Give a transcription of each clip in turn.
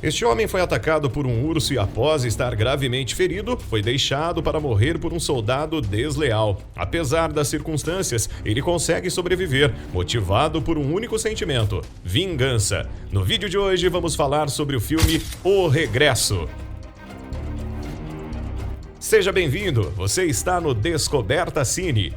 Este homem foi atacado por um urso e, após estar gravemente ferido, foi deixado para morrer por um soldado desleal. Apesar das circunstâncias, ele consegue sobreviver, motivado por um único sentimento: vingança. No vídeo de hoje vamos falar sobre o filme O Regresso. Seja bem-vindo, você está no Descoberta Cine.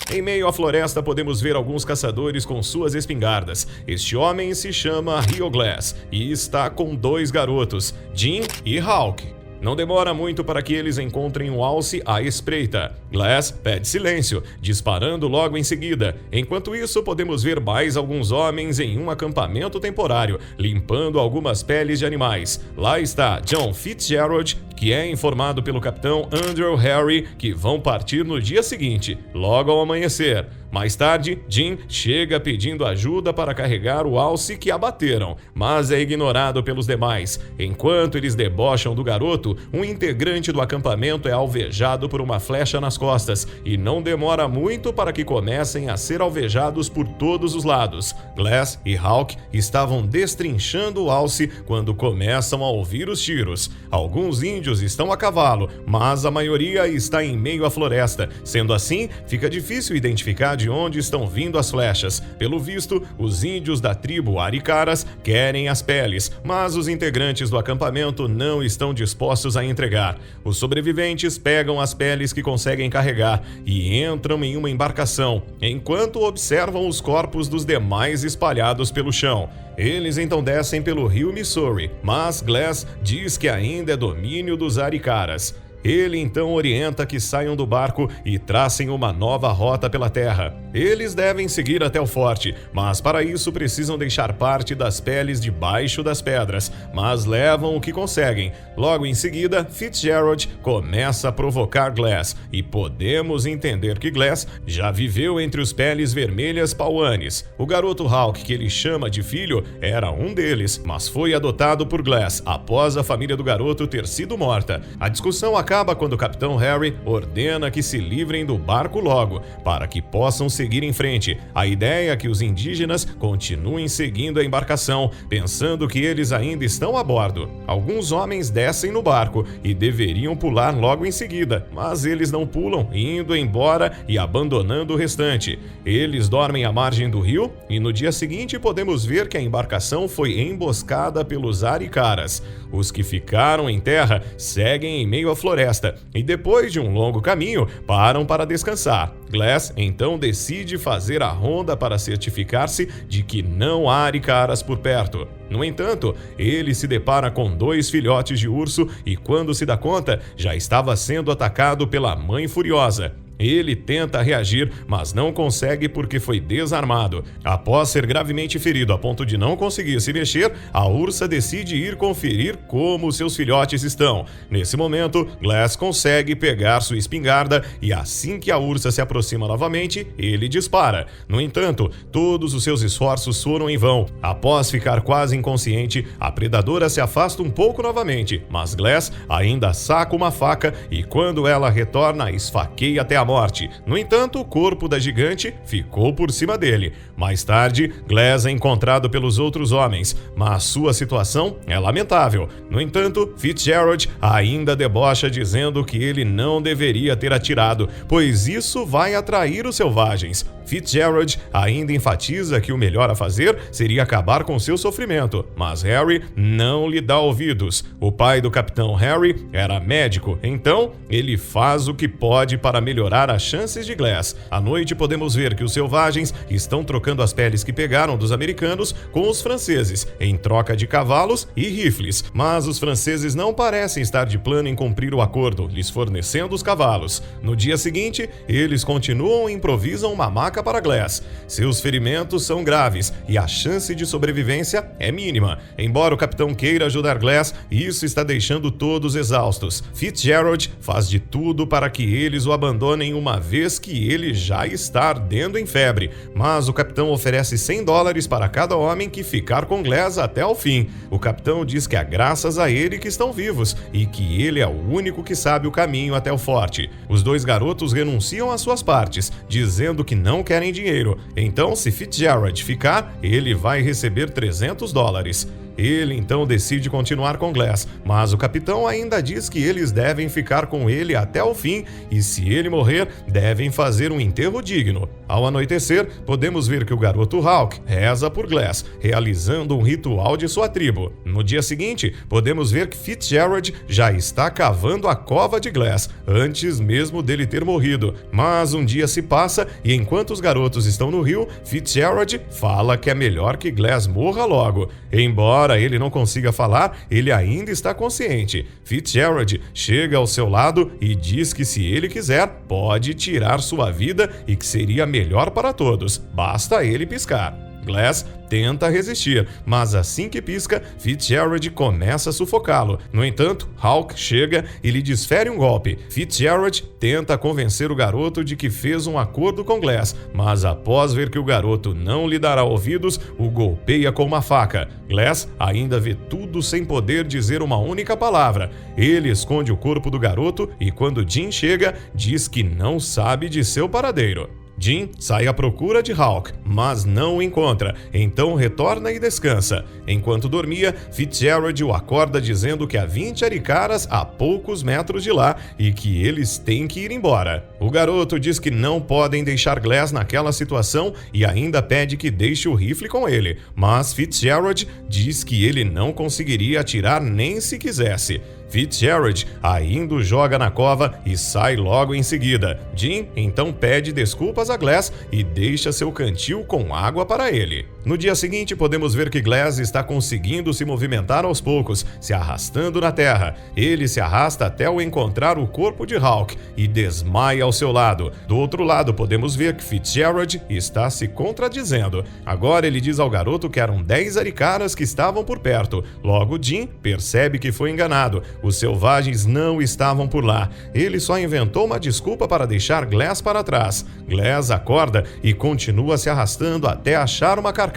Em meio à floresta podemos ver alguns caçadores com suas espingardas. Este homem se chama Rio Glass e está com dois garotos, Jim e Hawk. Não demora muito para que eles encontrem um alce à espreita. Glass pede silêncio, disparando logo em seguida. Enquanto isso, podemos ver mais alguns homens em um acampamento temporário, limpando algumas peles de animais. Lá está John Fitzgerald, que é informado pelo capitão Andrew Harry que vão partir no dia seguinte, logo ao amanhecer. Mais tarde, Jim chega pedindo ajuda para carregar o alce que abateram, mas é ignorado pelos demais. Enquanto eles debocham do garoto, um integrante do acampamento é alvejado por uma flecha nas costas e não demora muito para que comecem a ser alvejados por todos os lados. Glass e Hawk estavam destrinchando o alce quando começam a ouvir os tiros. Alguns índios estão a cavalo, mas a maioria está em meio à floresta. Sendo assim, fica difícil identificar de onde estão vindo as flechas. Pelo visto, os índios da tribo Aricaras querem as peles, mas os integrantes do acampamento não estão dispostos a entregar. Os sobreviventes pegam as peles que conseguem carregar e entram em uma embarcação, enquanto observam os corpos dos demais espalhados pelo chão. Eles então descem pelo rio Missouri, mas Glass diz que ainda é domínio dos Aricaras. Ele então orienta que saiam do barco e tracem uma nova rota pela terra. Eles devem seguir até o forte, mas para isso precisam deixar parte das peles debaixo das pedras, mas levam o que conseguem. Logo em seguida, Fitzgerald começa a provocar Glass e podemos entender que Glass já viveu entre os peles vermelhas pauanes. O garoto Hawk, que ele chama de filho, era um deles, mas foi adotado por Glass após a família do garoto ter sido morta. A discussão acaba quando o capitão Harry ordena que se livrem do barco logo, para que possam seguir em frente. A ideia é que os indígenas continuem seguindo a embarcação, pensando que eles ainda estão a bordo. Alguns homens descem no barco e deveriam pular logo em seguida, mas eles não pulam, indo embora e abandonando o restante. Eles dormem à margem do rio e no dia seguinte podemos ver que a embarcação foi emboscada pelos Aricaras. Os que ficaram em terra seguem em meio à floresta e depois de um longo caminho param para descansar. Glass então decide fazer a ronda para certificar-se de que não há Aricaras por perto. No entanto, ele se depara com dois filhotes de urso e quando se dá conta, já estava sendo atacado pela mãe furiosa. Ele tenta reagir, mas não consegue porque foi desarmado. Após ser gravemente ferido a ponto de não conseguir se mexer, a ursa decide ir conferir como seus filhotes estão. Nesse momento, Glass consegue pegar sua espingarda e assim que a ursa se aproxima novamente, ele dispara. No entanto, todos os seus esforços foram em vão. Após ficar quase inconsciente, a predadora se afasta um pouco novamente, mas Glass ainda saca uma faca e quando ela retorna, esfaqueia até a morte. No entanto, o corpo da gigante ficou por cima dele. Mais tarde, Glass é encontrado pelos outros homens, mas sua situação é lamentável. No entanto, Fitzgerald ainda debocha dizendo que ele não deveria ter atirado, pois isso vai atrair os selvagens. Fitzgerald ainda enfatiza que o melhor a fazer seria acabar com seu sofrimento, mas Harry não lhe dá ouvidos. O pai do capitão Harry era médico, então ele faz o que pode para melhorar as chances de Glass. À noite podemos ver que os selvagens estão trocando as peles que pegaram dos americanos com os franceses, em troca de cavalos e rifles, mas os franceses não parecem estar de plano em cumprir o acordo, lhes fornecendo os cavalos. No dia seguinte, eles continuam e improvisam uma maca para Glass. Seus ferimentos são graves e a chance de sobrevivência é mínima. Embora o capitão queira ajudar Glass, isso está deixando todos exaustos. Fitzgerald faz de tudo para que eles o abandonem uma vez que ele já está ardendo em febre, mas o capitão oferece $100 para cada homem que ficar com Glass até o fim. O capitão diz que é graças a ele que estão vivos e que ele é o único que sabe o caminho até o forte. Os dois garotos renunciam às suas partes, dizendo que não querem dinheiro. Então, se Fitzgerald ficar, ele vai receber $300. Ele então decide continuar com Glass, mas o capitão ainda diz que eles devem ficar com ele até o fim e, se ele morrer, devem fazer um enterro digno. Ao anoitecer, podemos ver que o garoto Hawk reza por Glass, realizando um ritual de sua tribo. No dia seguinte, podemos ver que Fitzgerald já está cavando a cova de Glass, antes mesmo dele ter morrido. Mas um dia se passa e, enquanto os garotos estão no rio, Fitzgerald fala que é melhor que Glass morra logo. Embora ele não consiga falar, ele ainda está consciente. Fitzgerald chega ao seu lado e diz que, se ele quiser, pode tirar sua vida e que seria melhor para todos. Basta ele piscar. Glass tenta resistir, mas assim que pisca, Fitzgerald começa a sufocá-lo. No entanto, Hawk chega e lhe desfere um golpe. Fitzgerald tenta convencer o garoto de que fez um acordo com Glass, mas após ver que o garoto não lhe dará ouvidos, o golpeia com uma faca. Glass ainda vê tudo sem poder dizer uma única palavra. Ele esconde o corpo do garoto e, quando Jim chega, diz que não sabe de seu paradeiro. Jim sai à procura de Hawk, mas não o encontra, então retorna e descansa. Enquanto dormia, Fitzgerald o acorda dizendo que há 20 aricaras a poucos metros de lá e que eles têm que ir embora. O garoto diz que não podem deixar Glass naquela situação e ainda pede que deixe o rifle com ele, mas Fitzgerald diz que ele não conseguiria atirar nem se quisesse. Fitzgerald ainda o joga na cova e sai logo em seguida. Jim então pede desculpas a Glass e deixa seu cantil com água para ele. No dia seguinte, podemos ver que Glass está conseguindo se movimentar aos poucos, se arrastando na terra. Ele se arrasta até o encontrar o corpo de Hawk e desmaia ao seu lado. Do outro lado, podemos ver que Fitzgerald está se contradizendo. Agora ele diz ao garoto que eram 10 aricaras que estavam por perto. Logo, Jim percebe que foi enganado. Os selvagens não estavam por lá. Ele só inventou uma desculpa para deixar Glass para trás. Glass acorda e continua se arrastando até achar uma carcaça.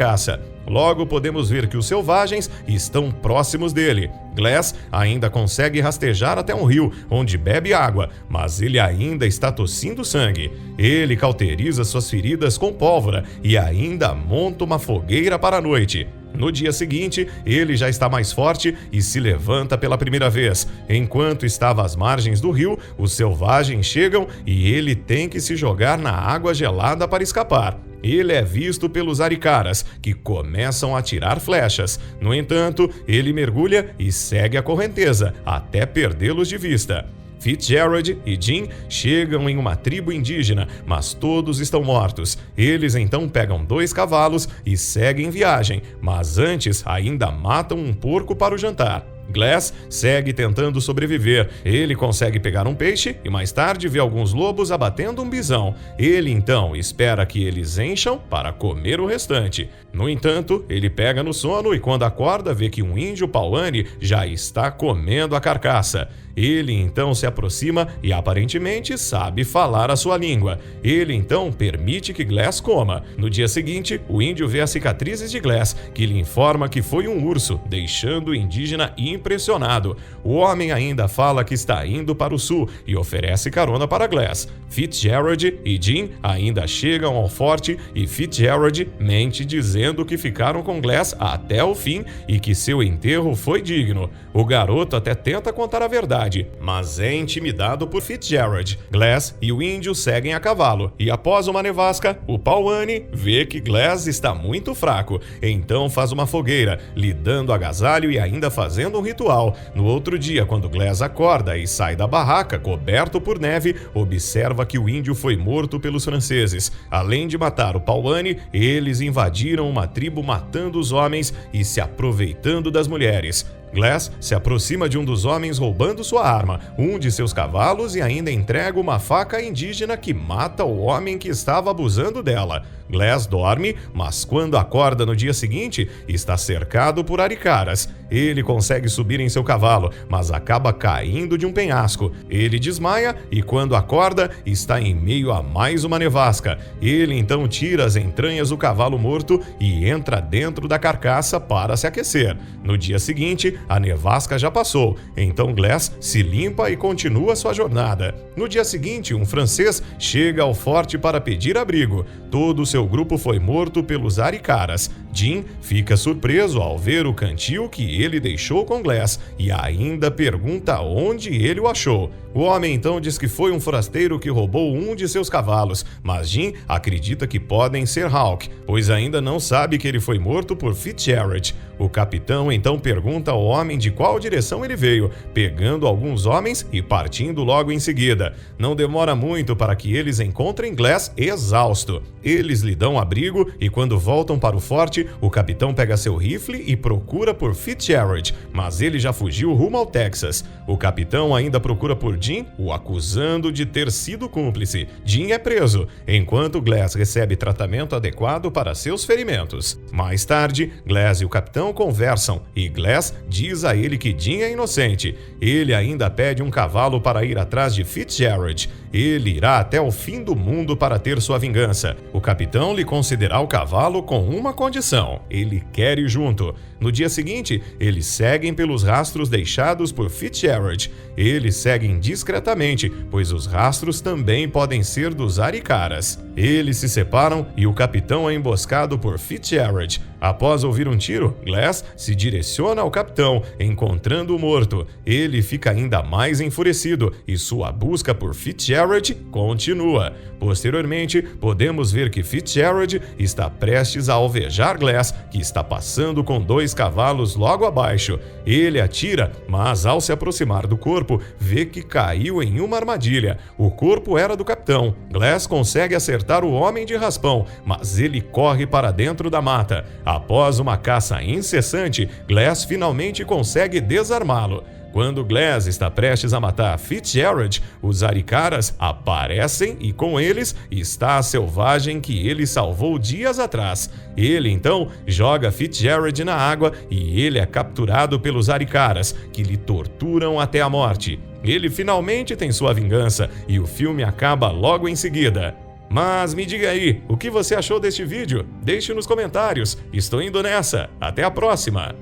Logo podemos ver que os selvagens estão próximos dele. Glass ainda consegue rastejar até um rio, onde bebe água, mas ele ainda está tossindo sangue. Ele cauteriza suas feridas com pólvora e ainda monta uma fogueira para a noite. No dia seguinte, ele já está mais forte e se levanta pela primeira vez. Enquanto estava às margens do rio, os selvagens chegam e ele tem que se jogar na água gelada para escapar. Ele é visto pelos aricaras, que começam a atirar flechas. No entanto, ele mergulha e segue a correnteza, até perdê-los de vista. Fitzgerald e Jim chegam em uma tribo indígena, mas todos estão mortos. Eles então pegam 2 cavalos e seguem viagem, mas antes ainda matam um porco para o jantar. Glass segue tentando sobreviver. Ele consegue pegar um peixe e mais tarde vê alguns lobos abatendo um bisão. Ele então espera que eles encham para comer o restante. No entanto, ele pega no sono e, quando acorda, vê que um índio Pauani já está comendo a carcaça. Ele então se aproxima e aparentemente sabe falar a sua língua. Ele então permite que Glass coma. No dia seguinte, o índio vê as cicatrizes de Glass, que lhe informa que foi um urso, deixando o indígena impressionado. O homem ainda fala que está indo para o sul e oferece carona para Glass. Fitzgerald e Jim ainda chegam ao forte e Fitzgerald mente dizendo que ficaram com Glass até o fim e que seu enterro foi digno. O garoto até tenta contar a verdade, mas é intimidado por Fitzgerald. Glass e o índio seguem a cavalo e, após uma nevasca, o Pauani vê que Glass está muito fraco, então faz uma fogueira, lhe dando agasalho e ainda fazendo um ritual. No outro dia, quando Glass acorda e sai da barraca coberto por neve, observa que o índio foi morto pelos franceses. Além de matar o Pauani, eles invadiram uma tribo matando os homens e se aproveitando das mulheres. Glass se aproxima de um dos homens roubando sua arma, um de seus cavalos, e ainda entrega uma faca indígena que mata o homem que estava abusando dela. Glass dorme, mas quando acorda no dia seguinte, está cercado por aricaras. Ele consegue subir em seu cavalo, mas acaba caindo de um penhasco. Ele desmaia e, quando acorda, está em meio a mais uma nevasca. Ele então tira as entranhas do cavalo morto e entra dentro da carcaça para se aquecer. No dia seguinte, a nevasca já passou, então Glass se limpa e continua sua jornada. No dia seguinte, um francês chega ao forte para pedir abrigo. Todo o seu grupo foi morto pelos aricaras. Jim fica surpreso ao ver o cantil que ele deixou com Glass e ainda pergunta onde ele o achou. O homem então diz que foi um forasteiro que roubou um de seus cavalos, mas Jim acredita que podem ser Hawk, pois ainda não sabe que ele foi morto por Fitzgerald. O capitão então pergunta ao homem de qual direção ele veio, pegando alguns homens e partindo logo em seguida. Não demora muito para que eles encontrem Glass exausto. Eles lhe dão abrigo e quando voltam para o forte, o capitão pega seu rifle e procura por Fitzgerald, mas ele já fugiu rumo ao Texas. O capitão ainda procura por Jim, o acusando de ter sido cúmplice. Jim é preso, enquanto Glass recebe tratamento adequado para seus ferimentos. Mais tarde, Glass e o capitão conversam e Glass diz a ele que Jim é inocente. Ele ainda pede um cavalo para ir atrás de Fitzgerald. Ele irá até o fim do mundo para ter sua vingança. O capitão lhe concederá o cavalo com uma condição: ele quer ir junto. No dia seguinte, eles seguem pelos rastros deixados por Fitzgerald. Eles seguem discretamente, pois os rastros também podem ser dos Arikaras. Eles se separam e o capitão é emboscado por Fitzgerald. Após ouvir um tiro, Glass se direciona ao capitão, encontrando o morto. Ele fica ainda mais enfurecido e sua busca por Fitzgerald continua. Posteriormente, podemos ver que Fitzgerald está prestes a alvejar Glass, que está passando com 2 cavalos logo abaixo. Ele atira, mas ao se aproximar do corpo, vê que caiu em uma armadilha. O corpo era do capitão. Glass consegue acertar o homem de raspão, mas ele corre para dentro da mata. Após uma caça incessante, Glass finalmente consegue desarmá-lo. Quando Glass está prestes a matar Fitzgerald, os Arikaras aparecem e com eles está a selvagem que ele salvou dias atrás. Ele então joga Fitzgerald na água e ele é capturado pelos Arikaras, que lhe torturam até a morte. Ele finalmente tem sua vingança e o filme acaba logo em seguida. Mas me diga aí, o que você achou deste vídeo? Deixe nos comentários. Estou indo nessa. Até a próxima!